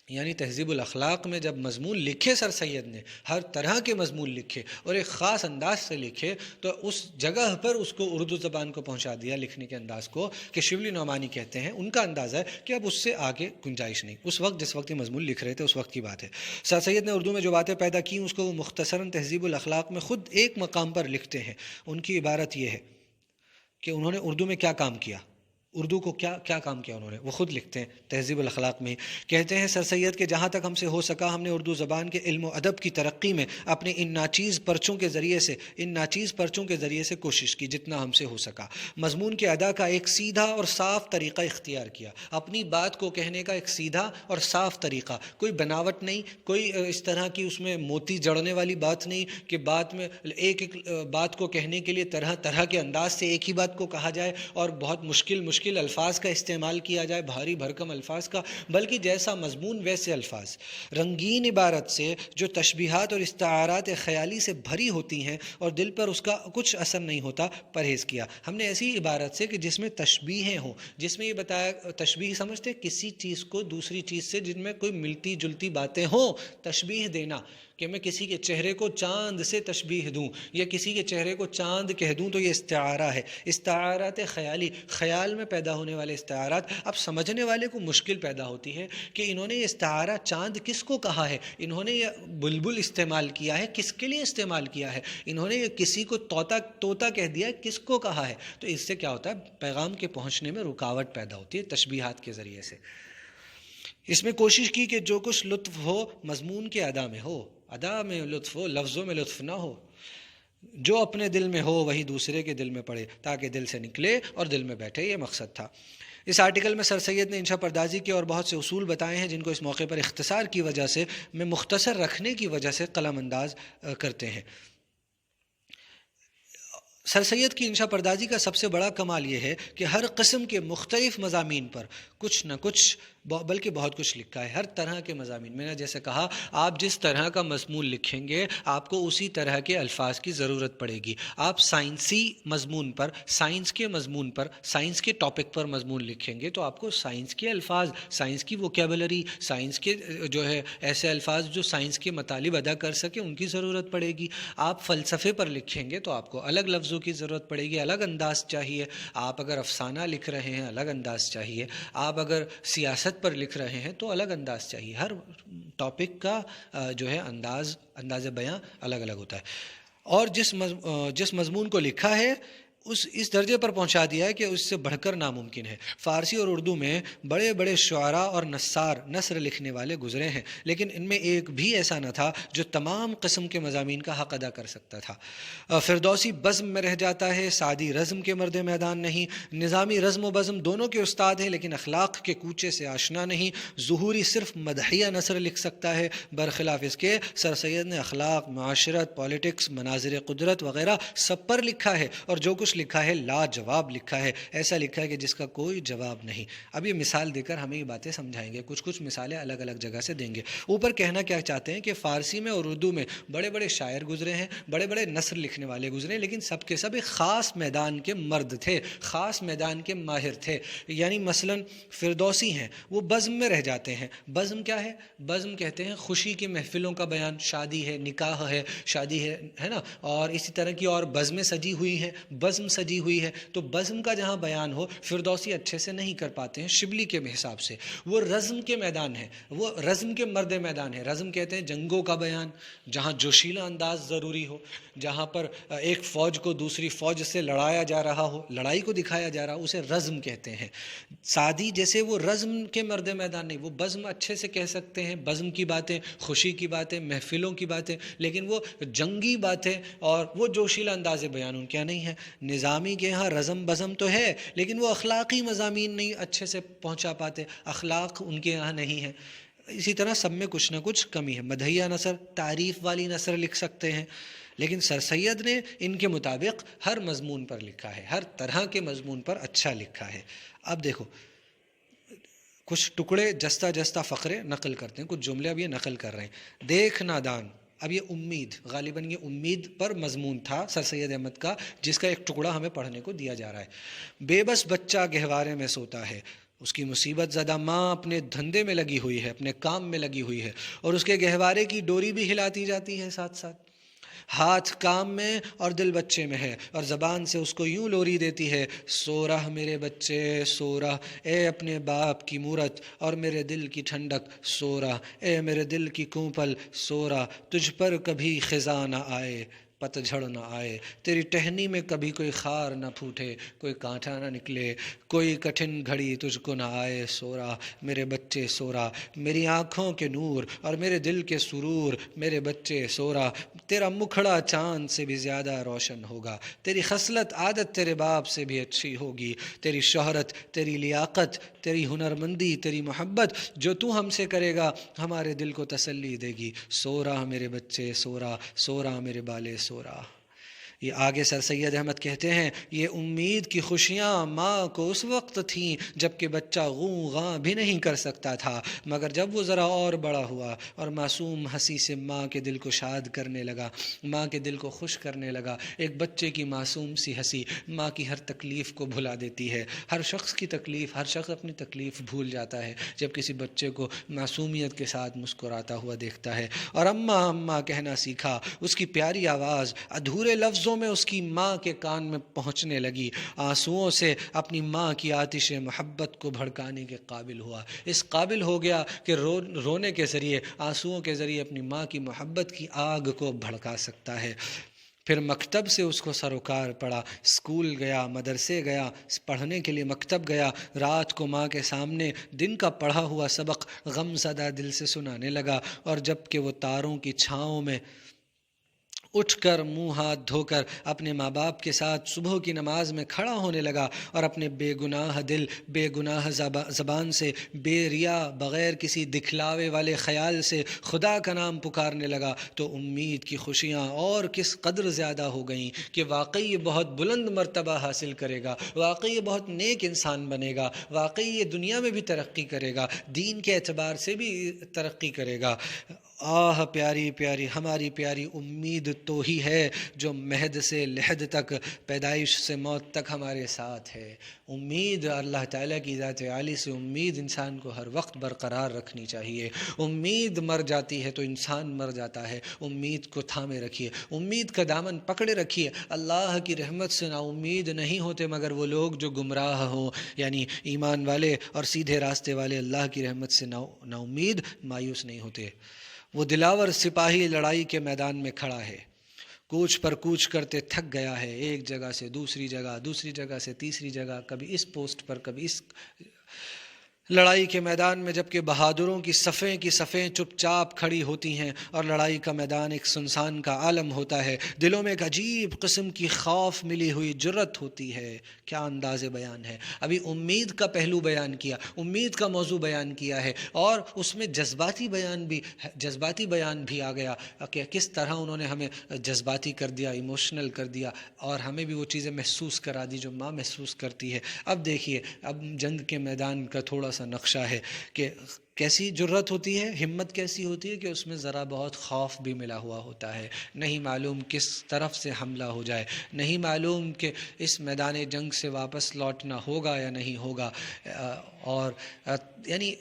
یعنی تہذیب الاخلاق میں جب مضمون لکھے سر سید نے، ہر طرح کے مضمون لکھے اور ایک خاص انداز سے لکھے، تو اس جگہ پر اس کو اردو زبان کو پہنچا دیا لکھنے کے انداز کو، کہ شبلی نعمانی کہتے ہیں، ان کا انداز ہے کہ اب اس سے آگے گنجائش نہیں۔ اس وقت جس وقت یہ مضمون لکھ رہے تھے اس وقت کی بات ہے۔ سر سید نے اردو میں جو باتیں پیدا کی اس کو وہ مختصراً تہذیب الاخلاق میں خود ایک مقام پر لکھتے ہیں۔ ان کی عبارت یہ ہے کہ انہوں نے اردو میں کیا کام کیا، اردو کو کیا کام کیا انہوں نے، وہ خود لکھتے ہیں تہذیب الاخلاق میں۔ کہتے ہیں سر سید کہ جہاں تک ہم سے ہو سکا ہم نے اردو زبان کے علم و ادب کی ترقی میں اپنے ان ناچیز پرچوں کے ذریعے سے کوشش کی جتنا ہم سے ہو سکا۔ مضمون کے ادا کا ایک سیدھا اور صاف طریقہ اختیار کیا، اپنی بات کو کہنے کا ایک سیدھا اور صاف طریقہ، کوئی بناوٹ نہیں، کوئی اس طرح کی اس میں موتی جڑنے والی بات نہیں کہ بات میں ایک بات کو کہنے کے لیے طرح طرح کے انداز سے ایک ہی بات کو کہا جائے اور بہت مشکل الفاظ کا استعمال کیا جائے، بھاری بھرکم الفاظ کا، بلکہ جیسا مضمون ویسے الفاظ، رنگین عبارت سے جو تشبیہات اور استعارات خیالی سے بھری ہوتی ہیں اور دل پر اس کا کچھ اثر نہیں ہوتا، پرہیز کیا۔ ہم نے ایسی عبارت سے کہ جس میں تشبیہیں ہوں، جس میں یہ بتایا، تشبیہ سمجھتے کسی چیز کو دوسری چیز سے جن میں کوئی ملتی جلتی باتیں ہوں، تشبیہ دینا، کہ میں کسی کے چہرے کو چاند سے تشبیہ دوں یا کسی کے چہرے کو چاند کہہ دوں تو یہ استعارہ ہے۔ استعارات خیالی، خیال میں پیدا ہونے والے استعارات. اب سمجھنے والے کو مشکل پیدا ہوتی ہے کہ انہوں نے یہ استعارہ چاند کس کو کہا ہے, انہوں نے یہ بلبل استعمال کیا ہے, کس کے لیے استعمال کیا ہے, انہوں نے یہ کسی کو طوطا کہہ دیا ہے, کس کو کہا ہے. تو اس سے کیا ہوتا ہے, پیغام کے پہنچنے میں رکاوٹ پیدا ہوتی ہے تشبیہات کے ذریعے سے. اس میں کوشش کی کہ جو کچھ لطف ہو مضمون کے ادا میں ہو, ادا میں لطف ہو, لفظوں میں لطف نہ ہو. جو اپنے دل میں ہو وہی دوسرے کے دل میں پڑے تاکہ دل سے نکلے اور دل میں بیٹھے, یہ مقصد تھا. اس آرٹیکل میں سر سید نے انشا پردازی کے اور بہت سے اصول بتائے ہیں جن کو اس موقع پر اختصار کی وجہ سے میں مختصر رکھنے کی وجہ سے قلم انداز کرتے ہیں. سر سید کی انشا پردازی کا سب سے بڑا کمال یہ ہے کہ ہر قسم کے مختلف مضامین پر کچھ نہ کچھ بلکہ بہت کچھ لکھا ہے. ہر طرح کے مضامین, میں نے جیسے کہا آپ جس طرح کا مضمون لکھیں گے آپ کو اسی طرح کے الفاظ کی ضرورت پڑے گی. آپ سائنسی مضمون پر, سائنس کے مضمون پر, سائنس کے ٹاپک پر مضمون لکھیں گے تو آپ کو سائنس کے الفاظ, سائنس کی ووکیبلری, سائنس کے جو ہے ایسے الفاظ جو سائنس کے مطالب ادا کر سکیں ان کی ضرورت پڑے گی. آپ فلسفے پر لکھیں گے تو آپ کو الگ لفظوں کی ضرورت پڑے گی, الگ انداز چاہیے. آپ اگر افسانہ لکھ رہے ہیں الگ انداز چاہیے. آپ اگر سیاست پر لکھ رہے ہیں تو الگ انداز چاہیے. ہر ٹاپک کا جو ہے انداز بیاں الگ الگ ہوتا ہے. اور جس مضمون کو لکھا ہے اس درجے پر پہنچا دیا ہے کہ اس سے بڑھ کر ناممکن ہے. فارسی اور اردو میں بڑے بڑے شعراء اور نثر لکھنے والے گزرے ہیں, لیکن ان میں ایک بھی ایسا نہ تھا جو تمام قسم کے مضامین کا حق ادا کر سکتا تھا. فردوسی بزم میں رہ جاتا ہے, سعدی رزم کے مرد میدان نہیں. نظامی رزم و بزم دونوں کے استاد ہیں لیکن اخلاق کے کوچے سے آشنا نہیں. ظہوری صرف مدحیہ نثر لکھ سکتا ہے, برخلاف اس کے سر سید نے اخلاق, معاشرت, پالیٹکس, مناظر قدرت وغیرہ سب پر لکھا ہے, اور جو کچھ لکھا ہے لاجواب لکھا ہے, ایسا لکھا ہے کہ جس کا کوئی جواب نہیں. اب یہ مثال دے کر ہمیں یہ باتیں سمجھائیں گے, کچھ مثالیں الگ الگ جگہ سے دیں گے. اوپر کہنا کیا چاہتے ہیں کہ فارسی میں اور اردو میں بڑے بڑے شاعر گزرے ہیں, بڑے بڑے نثر لکھنے والے گزرے ہیں, لیکن سب کے سب ایک خاص میدان کے مرد تھے, خاص میدان کے ماہر تھے. یعنی مثلا فردوسی ہیں, وہ بزم میں رہ جاتے ہیں. بزم کیا ہے؟ بزم کہتے ہیں خوشی کی محفلوں کا بیان. شادی ہے, نکاح ہے, شادی ہے نا, اور اسی طرح کی اور بزمیں سجی ہوئی ہیں, بزم سجی ہوئی ہے. تو بزم کا جہاں بیان ہو فردوسی اچھے سے نہیں کر پاتے ہیں شبلی کے حساب سے. وہ رزم کے میدان ہے, وہ رزم کے مرد میدان ہے. رزم کہتے ہیں جنگوں کا بیان, جہاں جوشیلا انداز ضروری ہو, جہاں پر ایک فوج کو دوسری فوج سے لڑایا جا رہا ہو, لڑائی کو دکھایا جا رہا ہو, اسے رزم کہتے ہیں. سعدی جیسے وہ رزم کے مرد میدان نہیں, وہ بزم اچھے سے کہہ سکتے ہیں, بزم کی باتیں, خوشی کی باتیں, محفلوں کی باتیں, لیکن وہ جنگی باتیں اور وہ جوشیلا انداز بیان ان کے یہاں نہیں ہے. نظامی کے ہاں رزم بزم تو ہے لیکن وہ اخلاقی مضامین نہیں اچھے سے پہنچا پاتے, اخلاق ان کے یہاں نہیں ہے. اسی طرح سب میں کچھ نہ کچھ کمی ہے. مدحیہ نثر, تعریف والی نثر لکھ سکتے ہیں, لیکن سر سید نے ان کے مطابق ہر مضمون پر لکھا ہے, ہر طرح کے مضمون پر اچھا لکھا ہے. اب دیکھو کچھ ٹکڑے جستہ فقرے نقل کرتے ہیں, کچھ جملے اب یہ نقل کر رہے ہیں. دیکھ نادان, اب یہ امید, غالباً یہ امید پر مضمون تھا سر سید احمد کا, جس کا ایک ٹکڑا ہمیں پڑھنے کو دیا جا رہا ہے. بے بس بچہ گہوارے میں سوتا ہے, اس کی مصیبت زدہ ماں اپنے دھندے میں لگی ہوئی ہے, اپنے کام میں لگی ہوئی ہے, اور اس کے گہوارے کی ڈوری بھی ہلاتی جاتی ہے ساتھ ساتھ. ہاتھ کام میں اور دل بچے میں ہے, اور زبان سے اس کو یوں لوری دیتی ہے, سو رہ میرے بچے سو رہ, اے اپنے باپ کی مورت اور میرے دل کی ٹھنڈک سو رہ, اے میرے دل کی کونپل سو رہ, تجھ پر کبھی خزاں نہ آئے, پت جھڑ نہ آئے, تیری ٹہنی میں کبھی کوئی خار نہ پھوٹے, کوئی کانٹا نہ نکلے, کوئی کٹھن گھڑی تجھ کو نہ آئے, سورا میرے بچے سورا, میری آنکھوں کے نور اور میرے دل کے سرور, میرے بچے سورا, تیرا مکھڑا چاند سے بھی زیادہ روشن ہوگا, تیری خصلت عادت تیرے باپ سے بھی اچھی ہوگی, تیری شہرت, تیری لیاقت, تیری ہنرمندی, تیری محبت جو تو ہم سے کرے گا ہمارے دل کو تسلی دے گی, سورا میرے بچے سورا, سورا میرے بالے سورا. یہ آگے سر سید احمد کہتے ہیں, یہ امید کی خوشیاں ماں کو اس وقت تھیں جب کہ بچہ غوں غاں بھی نہیں کر سکتا تھا, مگر جب وہ ذرا اور بڑا ہوا اور معصوم ہنسی سے ماں کے دل کو شاد کرنے لگا, ماں کے دل کو خوش کرنے لگا. ایک بچے کی معصوم سی ہنسی ماں کی ہر تکلیف کو بھلا دیتی ہے. ہر شخص کی تکلیف, ہر شخص اپنی تکلیف بھول جاتا ہے جب کسی بچے کو معصومیت کے ساتھ مسکراتا ہوا دیکھتا ہے. اور اماں اماں کہنا سیکھا, اس کی پیاری آواز ادھورے لفظوں لفظوں میں اس کی ماں کے کان میں پہنچنے لگی، آنسوؤں سے اپنی ماں کی آتش محبت کو بھڑکانے کے قابل ہوا، اس قابل ہو گیا کہ رونے کے ذریعے، آنسوؤں کے ذریعے اپنی ماں کی محبت کی آگ کو بھڑکا سکتا ہے۔ پھر مکتب سے اس کو سروکار پڑا، اسکول گیا، مدرسے گیا، پڑھنے کے لیے مکتب گیا، رات کو ماں کے سامنے دن کا پڑھا ہوا سبق غم زدہ دل سے سنانے لگا، اور جب کہ وہ تاروں کی چھاؤں میں اٹھ کر منہ ہاتھ دھو کر اپنے ماں باپ کے ساتھ صبح کی نماز میں کھڑا ہونے لگا اور اپنے بے گناہ دل، بے گناہ زبان سے، بے ریا، بغیر کسی دکھلاوے والے خیال سے خدا کا نام پکارنے لگا، تو امید کی خوشیاں اور کس قدر زیادہ ہو گئیں کہ واقعی یہ بہت بلند مرتبہ حاصل کرے گا، واقعی یہ بہت نیک انسان بنے گا، واقعی یہ دنیا میں بھی ترقی کرے گا، دین کے اعتبار سے بھی ترقی کرے گا۔ آہ پیاری پیاری ہماری پیاری امید تو ہی ہے جو مہد سے لحد تک، پیدائش سے موت تک ہمارے ساتھ ہے۔ امید، اللہ تعالیٰ کی ذات عالی سے امید انسان کو ہر وقت برقرار رکھنی چاہیے۔ امید مر جاتی ہے تو انسان مر جاتا ہے، امید کو تھامے رکھیے، امید کا دامن پکڑے رکھیے۔ اللہ کی رحمت سے نا امید نہیں ہوتے مگر وہ لوگ جو گمراہ ہوں، یعنی ایمان والے اور سیدھے راستے والے اللہ کی رحمت سے نا امید، مایوس نہیں ہوتے۔ وہ دلاور سپاہی لڑائی کے میدان میں کھڑا ہے، کوچ پر کوچ کرتے تھک گیا ہے، ایک جگہ سے دوسری جگہ، دوسری جگہ سے تیسری جگہ، کبھی اس پوسٹ پر کبھی اس لڑائی کے میدان میں، جبکہ بہادروں کی صفیں چپ چاپ کھڑی ہوتی ہیں اور لڑائی کا میدان ایک سنسان کا عالم ہوتا ہے۔ دلوں میں ایک عجیب قسم کی خوف ملی ہوئی جرت ہوتی ہے۔ کیا انداز بیان ہے! ابھی امید کا پہلو بیان کیا، امید کا موضوع بیان کیا ہے، اور اس میں جذباتی بیان بھی آ گیا کہ کس طرح انہوں نے ہمیں جذباتی کر دیا، ایموشنل کر دیا، اور ہمیں بھی وہ چیزیں محسوس کرا دی جو ماں محسوس کرتی ہے۔ اب دیکھیے، اب جنگ کے میدان کا تھوڑا سا نقشہ ہے کہ کیسی جرت ہوتی ہے، ہمت کیسی ہوتی ہے کہ اس میں ذرا بہت خوف بھی ملا ہوا ہوتا ہے، نہیں معلوم کس طرف سے حملہ ہو جائے، نہیں معلوم کہ اس میدان جنگ سے واپس لوٹنا ہوگا یا نہیں ہوگا، اور یعنی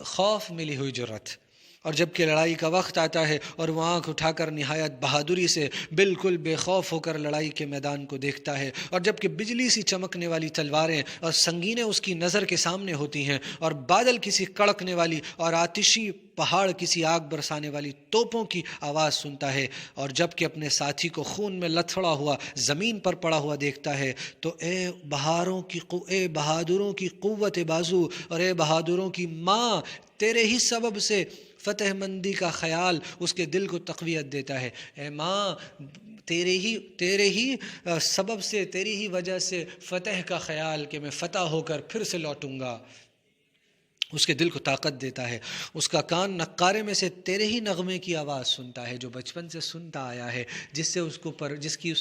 خوف ملی ہوئی جرت۔ اور جب کہ لڑائی کا وقت آتا ہے اور وہ آنکھ اٹھا کر نہایت بہادری سے بالکل بے خوف ہو کر لڑائی کے میدان کو دیکھتا ہے، اور جب کہ بجلی سی چمکنے والی تلواریں اور سنگینیں اس کی نظر کے سامنے ہوتی ہیں، اور بادل کسی کڑکنے والی اور آتشی پہاڑ کسی آگ برسانے والی توپوں کی آواز سنتا ہے، اور جب کہ اپنے ساتھی کو خون میں لتھڑا ہوا زمین پر پڑا ہوا دیکھتا ہے، تو اے بہادروں کی قوت بازو اور اے بہادروں کی ماں، تیرے ہی سبب سے فتح مندی کا خیال اس کے دل کو تقویت دیتا ہے۔ اے ماں، تیرے ہی سبب سے، تیری ہی وجہ سے فتح کا خیال کہ میں فتح ہو کر پھر سے لوٹوں گا، اس کے دل کو طاقت دیتا ہے۔ اس کا کان نقارے میں سے تیرے ہی نغمے کی آواز سنتا ہے جو بچپن سے سنتا آیا ہے، جس سے اس کو جس کی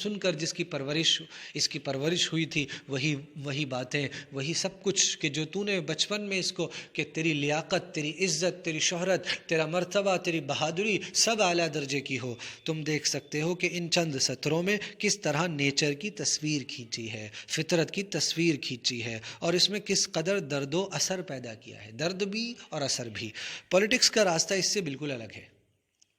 سن کر جس کی پرورش ہوئی تھی، وہی باتیں، وہی سب کچھ کہ جو تو نے بچپن میں اس کو، کہ تیری لیاقت، تیری عزت، تیری شہرت، تیرا مرتبہ، تیری بہادری سب اعلیٰ درجے کی ہو۔ تم دیکھ سکتے ہو کہ ان چند سطروں میں کس طرح نیچر کی تصویر کھینچی ہے، فطرت کی تصویر کھینچی ہے، اور اس میں کس قدر درد و اثر پیدا کیا ہے، درد بھی اور اثر بھی۔ پولیٹکس کا راستہ اس سے بالکل الگ ہے،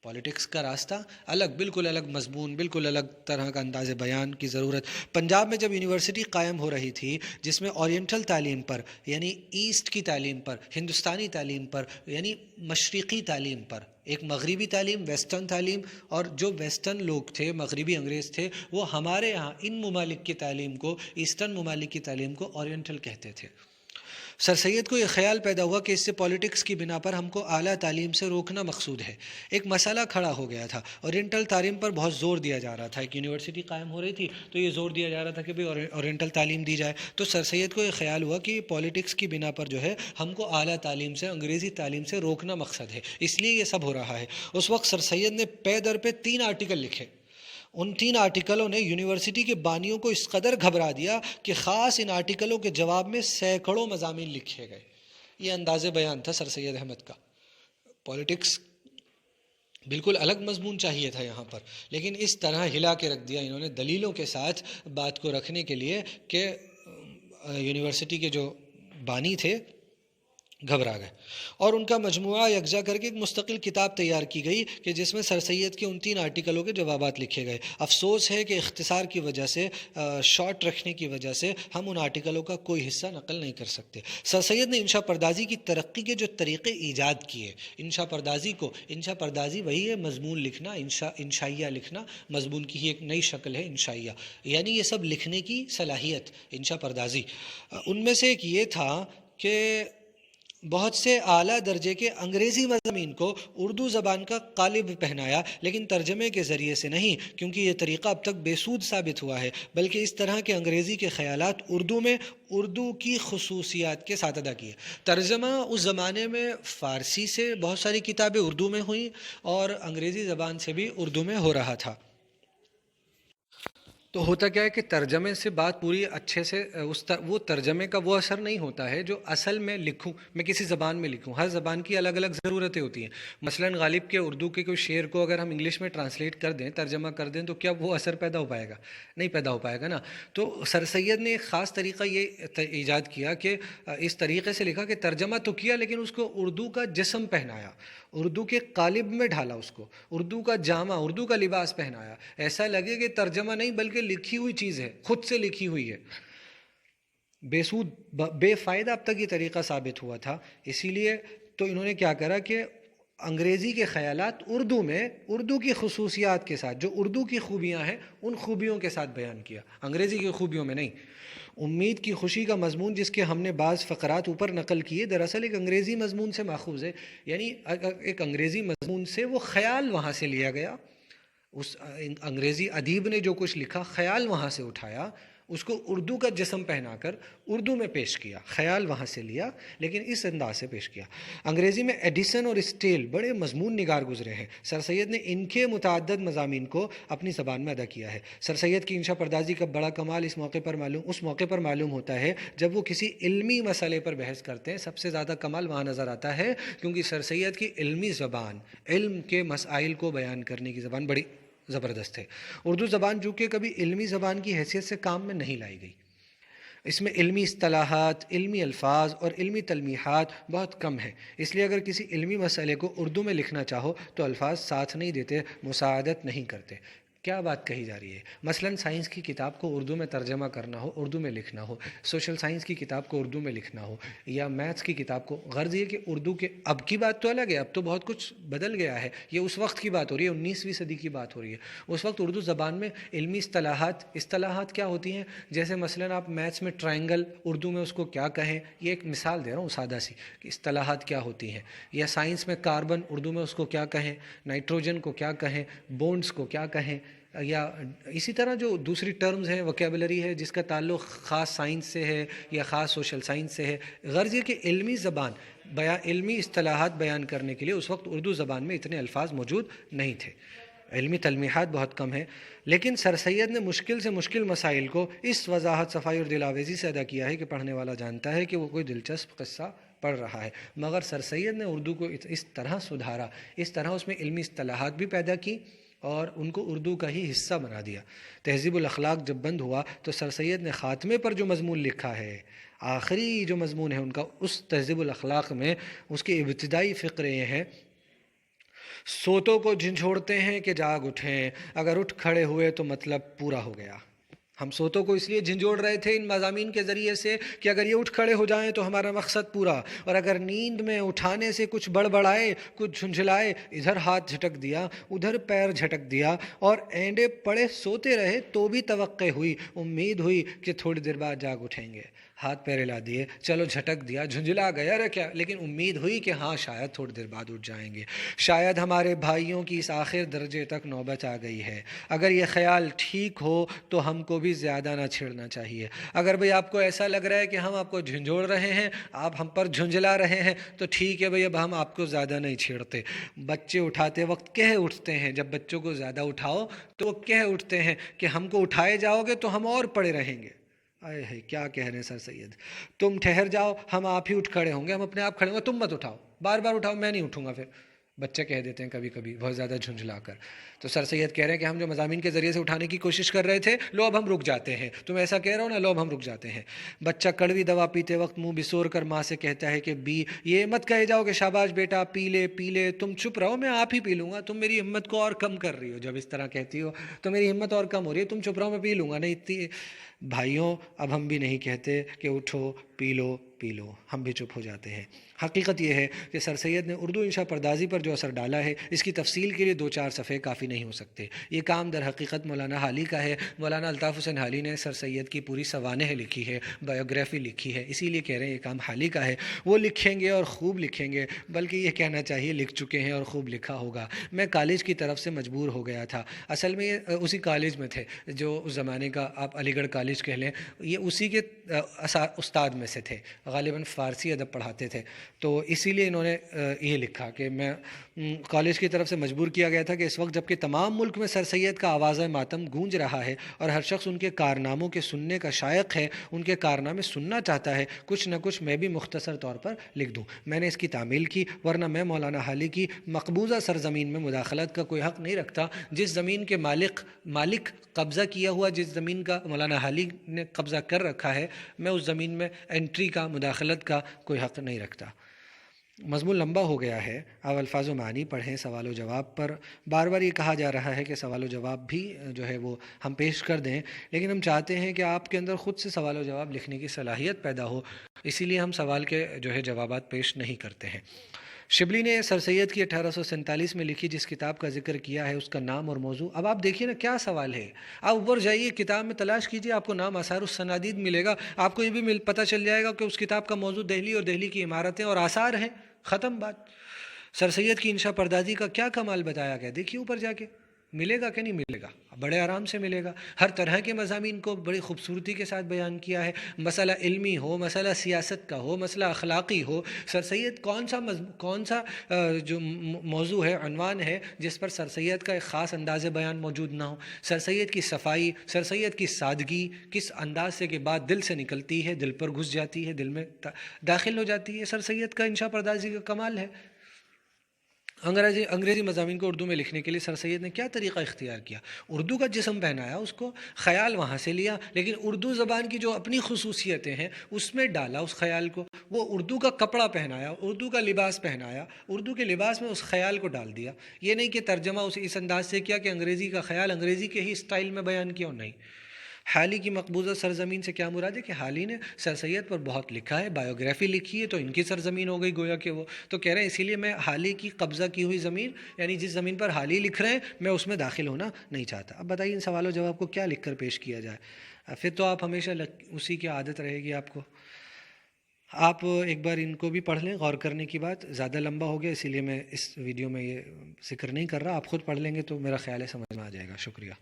پولیٹکس کا راستہ الگ، بالکل الگ مضمون، بالکل الگ طرح کا انداز بیان کی ضرورت۔ پنجاب میں جب یونیورسٹی قائم ہو رہی تھی جس میں اورینٹل تعلیم پر، یعنی ایسٹ کی تعلیم پر، ہندوستانی تعلیم پر، یعنی مشرقی تعلیم پر، ایک مغربی تعلیم، ویسٹرن تعلیم، اور جو ویسٹرن لوگ تھے، مغربی انگریز تھے، وہ ہمارے ہاں ان ممالک کی تعلیم کو، ایسٹرن ممالک کی تعلیم کو اورینٹل کہتے تھے۔ سر سید کو یہ خیال پیدا ہوا کہ اس سے پولیٹکس کی بنا پر ہم کو اعلیٰ تعلیم سے روکنا مقصود ہے۔ ایک مسئلہ کھڑا ہو گیا تھا، اورینٹل تعلیم پر بہت زور دیا جا رہا تھا، ایک یونیورسٹی قائم ہو رہی تھی تو یہ زور دیا جا رہا تھا کہ بھئی اورینٹل تعلیم دی جائے۔ تو سر سید کو یہ خیال ہوا کہ پولیٹکس کی بنا پر جو ہے ہم کو اعلیٰ تعلیم سے، انگریزی تعلیم سے روکنا مقصد ہے، اس لیے یہ سب ہو رہا ہے۔ اس وقت سر سید نے پے در پہ 3 آرٹیکل لکھے۔ ان 3 آرٹیکلوں نے یونیورسٹی کے بانیوں کو اس قدر گھبرا دیا کہ خاص ان آرٹیکلوں کے جواب میں سینکڑوں مضامین لکھے گئے۔ یہ انداز بیان تھا سر سید احمد کا۔ پولیٹکس بالکل الگ مضمون چاہیے تھا یہاں پر، لیکن اس طرح ہلا کے رکھ دیا انہوں نے دلیلوں کے ساتھ بات کو رکھنے کے لیے کہ یونیورسٹی کے جو بانی تھے گھبرا گئے، اور ان کا مجموعہ یکجا کر کے ایک مستقل کتاب تیار کی گئی کہ جس میں سر سید کے ان 3 آرٹیکلوں کے جوابات لکھے گئے۔ افسوس ہے کہ اختصار کی وجہ سے، شارٹ رکھنے کی وجہ سے ہم ان آرٹیکلوں کا کوئی حصہ نقل نہیں کر سکتے۔ سر سید نے انشا پردازی کی ترقی کے جو طریقے ایجاد کیے، انشا پردازی وہی ہے مضمون لکھنا، انشائیہ لکھنا، مضمون کی ہی ایک نئی شکل ہے انشائیہ، یعنی یہ سب لکھنے کی صلاحیت، انشا پردازی۔ ان میں سے ایک یہ تھا کہ بہت سے اعلیٰ درجے کے انگریزی مضامین کو اردو زبان کا قالب پہنایا، لیکن ترجمے کے ذریعے سے نہیں، کیونکہ یہ طریقہ اب تک بے سود ثابت ہوا ہے، بلکہ اس طرح کے انگریزی کے خیالات اردو میں اردو کی خصوصیات کے ساتھ ادا کیے۔ ترجمہ اس زمانے میں فارسی سے بہت ساری کتابیں اردو میں ہوئیں اور انگریزی زبان سے بھی اردو میں ہو رہا تھا۔ تو ہوتا کیا ہے کہ ترجمے سے بات پوری اچھے سے وہ ترجمے کا وہ اثر نہیں ہوتا ہے جو اصل میں لکھوں، میں کسی زبان میں لکھوں۔ ہر زبان کی الگ الگ ضرورتیں ہوتی ہیں۔ مثلاً غالب کے اردو کے کوئی شعر کو اگر ہم انگلش میں ٹرانسلیٹ کر دیں، ترجمہ کر دیں، تو کیا وہ اثر پیدا ہو پائے گا؟ نہیں پیدا ہو پائے گا نا۔ تو سر سید نے ایک خاص طریقہ یہ ایجاد کیا کہ اس طریقے سے لکھا کہ ترجمہ تو کیا، لیکن اس کو اردو کا جسم پہنایا، اردو کے قالب میں ڈھالا، اس کو اردو کا جامہ، اردو کا لباس پہنایا، ایسا لگے کہ ترجمہ نہیں بلکہ لکھی ہوئی چیز ہے، خود سے لکھی ہوئی ہے۔ بے سود، بے فائدہ اب تک یہ طریقہ ثابت ہوا تھا۔ اسی لیے تو انہوں نے کیا کرا کہ انگریزی کے خیالات اردو میں اردو کی خصوصیات کے ساتھ، جو اردو کی خوبیاں ہیں ان خوبیوں کے ساتھ بیان کیا، انگریزی کی خوبیوں میں نہیں۔ امید کی خوشی کا مضمون، جس کے ہم نے بعض فقرات اوپر نقل کیے، دراصل ایک انگریزی مضمون سے ماخوذ ہے، یعنی ایک انگریزی مضمون سے وہ خیال وہاں سے لیا گیا، اس انگریزی ادیب نے جو کچھ لکھا خیال وہاں سے اٹھایا، اس کو اردو کا جسم پہنا کر اردو میں پیش کیا، خیال وہاں سے لیا لیکن اس انداز سے پیش کیا۔ انگریزی میں ایڈیسن اور اسٹیل بڑے مضمون نگار گزرے ہیں، سر سید نے ان کے متعدد مضامین کو اپنی زبان میں ادا کیا ہے۔ سر سید کی انشا پردازی کا بڑا کمال اس موقع پر معلوم ہوتا ہے جب وہ کسی علمی مسئلے پر بحث کرتے ہیں۔ سب سے زیادہ کمال وہاں نظر آتا ہے کیونکہ سر سید کی علمی زبان، علم کے مسائل کو بیان کرنے کی زبان بڑی زبردست ہے۔ اردو زبان جو کہ کبھی علمی زبان کی حیثیت سے کام میں نہیں لائی گئی، اس میں علمی اصطلاحات، علمی الفاظ اور علمی تلمیحات بہت کم ہیں، اس لیے اگر کسی علمی مسئلے کو اردو میں لکھنا چاہو تو الفاظ ساتھ نہیں دیتے، مساعدت نہیں کرتے۔ کیا بات کہی جا رہی ہے؟ مثلاً سائنس کی کتاب کو اردو میں ترجمہ کرنا ہو، اردو میں لکھنا ہو، سوشل سائنس کی کتاب کو اردو میں لکھنا ہو، یا میتھس کی کتاب کو، غرض یہ کہ اردو کے، اب کی بات تو الگ ہے، اب تو بہت کچھ بدل گیا ہے، یہ اس وقت کی بات ہو رہی ہے، 19ویں صدی کی بات ہو رہی ہے۔ اس وقت اردو زبان میں علمی اصطلاحات کیا ہوتی ہیں؟ جیسے مثلاً آپ میتھس میں ٹرائنگل اردو میں اس کو کیا کہیں، یہ ایک مثال دے رہا ہوں سادہ سی کہ اصطلاحات کیا ہوتی ہیں، یا سائنس میں کاربن اردو میں اس کو کیا کہیں، نائٹروجن کو کیا کہیں، بونڈز کو کیا کہیں، یا اسی طرح جو دوسری ٹرمز ہیں، وکیبلری ہے جس کا تعلق خاص سائنس سے ہے یا خاص سوشل سائنس سے ہے۔ غرض یہ کہ علمی زبان، علمی اصطلاحات بیان کرنے کے لیے اس وقت اردو زبان میں اتنے الفاظ موجود نہیں تھے، علمی تلمیحات بہت کم ہیں، لیکن سر سید نے مشکل سے مشکل مسائل کو اس وضاحت، صفائی اور دلاویزی سے ادا کیا ہے کہ پڑھنے والا جانتا ہے کہ وہ کوئی دلچسپ قصہ پڑھ رہا ہے۔ مگر سر سید نے اردو کو اس طرح سدھارا، اس طرح اس میں علمی اصطلاحات بھی پیدا کی اور ان کو اردو کا ہی حصہ بنا دیا۔ تہذیب الاخلاق جب بند ہوا تو سر سید نے خاتمے پر جو مضمون لکھا ہے، آخری جو مضمون ہے ان کا، اس تہذیب الاخلاق میں اس کے ابتدائی فقرے یہ ہیں: سوتوں کو جھنجھوڑتے ہیں کہ جاگ اٹھیں، اگر اٹھ کھڑے ہوئے تو مطلب پورا ہو گیا۔ ہم سوتوں کو اس لیے جھنجھوڑ رہے تھے ان مضامین کے ذریعے سے کہ اگر یہ اٹھ کھڑے ہو جائیں تو ہمارا مقصد پورا، اور اگر نیند میں اٹھانے سے کچھ بڑبڑائے، کچھ جھنجھلائے، ادھر ہاتھ جھٹک دیا، ادھر پیر جھٹک دیا، اور اینڈے پڑے سوتے رہے تو بھی توقع ہوئی، امید ہوئی کہ تھوڑی دیر بعد جاگ اٹھیں گے، ہاتھ پیر ہلا دیے، چلو جھٹک دیا، جھنجھلا گیا ارے کیا، لیکن امید ہوئی کہ ہاں شاید تھوڑی دیر بعد اٹھ جائیں گے۔ شاید ہمارے بھائیوں کی اس آخر درجے تک نوبت آ گئی ہے۔ اگر یہ خیال ٹھیک ہو تو ہم کو بھی زیادہ نہ چھیڑنا چاہیے۔ اگر بھئی آپ کو ایسا لگ رہا ہے کہ ہم آپ کو جھنجھوڑ رہے ہیں، آپ ہم پر جھنجھلا رہے ہیں، تو ٹھیک ہے بھئی، اب ہم آپ کو زیادہ نہیں چھیڑتے۔ بچے اٹھاتے وقت کہہ اٹھتے ہیں، جب بچوں کو زیادہ اٹھاؤ تو وہ کہہ اٹھتے ہیں کہ ہم کو اٹھائے جاؤ گے تو ہم اور پڑے رہیں گے۔ آئے ہے کیا کہہ رہے ہیں سر سید، تم ٹھہر جاؤ، ہم آپ ہی اٹھ کھڑے ہوں گے، ہم اپنے آپ کھڑے ہوں گے، تم مت اٹھاؤ، بار بار اٹھاؤ، میں نہیں اٹھوں گا، پھر بچے کہہ دیتے ہیں کبھی کبھی بہت زیادہ جھنجھلا کر. تو سر سید کہہ رہے ہیں کہ ہم جو مضامین کے ذریعے سے اٹھانے کی کوشش کر رہے تھے لو اب ہم رک جاتے ہیں. تم ایسا کہہ رہے ہو نا، لو اب ہم رک جاتے ہیں. بچہ کڑوی دوا پیتے وقت منہ بسور کر ماں سے کہتا ہے کہ یہ مت کہے جاؤ کہ شاباش بیٹا پی لے پی لے، تم چپ رہو، میں آپ ہی پی لوں گا، تم میری ہمت کو اور کم کر رہی ہو. جب اس طرح کہتی ہو تو میری ہمت اور کم ہو رہی ہے، تم چپ رہو میں پی لوں گا. نہیں اتنی بھائیوں، اب ہم بھی نہیں کہتے کہ اٹھو پی لو پی لو، ہم بھی چپ ہو جاتے ہیں. حقیقت یہ ہے کہ سر سید نے اردو انشا پردازی پر جو اثر ڈالا ہے اس کی تفصیل کے لیے 2-4 صفحے کافی نہیں ہو سکتے. یہ کام در حقیقت مولانا حالی کا ہے. مولانا الطاف حسین حالی نے سر سید کی پوری سوانح لکھی ہے، بایوگرافی لکھی ہے، اسی لیے کہہ رہے ہیں یہ کام حالی کا ہے. وہ لکھیں گے اور خوب لکھیں گے، بلکہ یہ کہنا چاہیے لکھ چکے ہیں اور خوب لکھا ہوگا. میں کالج کی طرف سے مجبور ہو گیا تھا. اصل میں یہ اسی کالج میں تھے جو اس زمانے کا آپ علی گڑھ کالج کہہ لیں، یہ اسی کے استاد میں سے تھے، غالباً فارسی ادب پڑھاتے تھے. تو اسی لیے انہوں نے یہ لکھا کہ میں کالج کی طرف سے مجبور کیا گیا تھا کہ اس وقت جب کہ تمام ملک میں سر سید کا آواز ماتم گونج رہا ہے اور ہر شخص ان کے کارناموں کے سننے کا شائق ہے، ان کے کارنامے سننا چاہتا ہے، کچھ نہ کچھ میں بھی مختصر طور پر لکھ دوں. میں نے اس کی تعمیل کی، ورنہ میں مولانا حالی کی مقبوضہ سرزمین میں مداخلت کا کوئی حق نہیں رکھتا. جس زمین کے مالک قبضہ کیا ہوا، جس زمین کا مولانا حالی نے قبضہ کر رکھا ہے، میں اس زمین میں انٹری کا، مداخلت کا کوئی حق نہیں رکھتا. مضمون لمبا ہو گیا ہے، اب الفاظ و معنی پڑھیں. سوال و جواب پر بار بار یہ کہا جا رہا ہے کہ سوال و جواب بھی جو ہے وہ ہم پیش کر دیں، لیکن ہم چاہتے ہیں کہ آپ کے اندر خود سے سوال و جواب لکھنے کی صلاحیت پیدا ہو، اسی لیے ہم سوال کے جو ہے جوابات پیش نہیں کرتے ہیں. شبلی نے سر سید کی 1847 میں لکھی جس کتاب کا ذکر کیا ہے اس کا نام اور موضوع. اب آپ دیکھیے نا کیا سوال ہے، آپ اوپر جائیے کتاب میں تلاش کیجیے، آپ کو نام آثار السنادید ملے گا. آپ کو یہ بھی پتہ چل جائے گا کہ اس کتاب کا موضوع دہلی اور دہلی کی عمارتیں اور آثار ہیں. ختم بات. سر سید کی انشا پردازی کا کیا کمال بتایا گیا، دیکھیے اوپر جا کے ملے گا کہ نہیں ملے گا، بڑے آرام سے ملے گا. ہر طرح کے مضامین کو بڑی خوبصورتی کے ساتھ بیان کیا ہے، مسئلہ علمی ہو، مسئلہ سیاست کا ہو، مسئلہ اخلاقی ہو. سر سید کون سا جو موضوع ہے، عنوان ہے جس پر سر سید کا ایک خاص انداز بیان موجود نہ ہو. سر سید کی صفائی، سر سید کی سادگی کس انداز سے کہ بات دل سے نکلتی ہے، دل پر گھس جاتی ہے، دل میں داخل ہو جاتی ہے. سر سید کا انشا پردازی کا کمال ہے. انگریزی مضامین کو اردو میں لکھنے کے لیے سر سید نے کیا طریقہ اختیار کیا، اردو کا جسم پہنایا اس کو، خیال وہاں سے لیا، لیکن اردو زبان کی جو اپنی خصوصیتیں ہیں اس میں ڈالا اس خیال کو. وہ اردو کا کپڑا پہنایا، اردو کا لباس پہنایا، اردو کے لباس میں اس خیال کو ڈال دیا. یہ نہیں کہ ترجمہ اس انداز سے کیا کہ انگریزی کا خیال انگریزی کے ہی اسٹائل میں بیان کیا، نہیں. حالی کی مقبوضہ سرزمین سے کیا مراد ہے کہ حالی نے سر سید پر بہت لکھا ہے، بایوگرافی لکھی ہے، تو ان کی سرزمین ہو گئی گویا کہ وہ تو کہہ رہے ہیں اسی لیے میں حالی کی قبضہ کی ہوئی زمین، یعنی جس زمین پر حالی لکھ رہے ہیں، میں اس میں داخل ہونا نہیں چاہتا. اب بتائیے ان سوال و جواب کو کیا لکھ کر پیش کیا جائے. پھر تو آپ ہمیشہ اسی کی عادت رہے گی آپ کو. آپ ایک بار ان کو بھی پڑھ لیں، غور کرنے کی بات زیادہ لمبا ہو گیا اسی لیے میں اس ویڈیو میں یہ ذکر نہیں کر رہا. آپ خود پڑھ لیں گے تو میرا خیال ہے سمجھ میں آ جائے گا. شکریہ.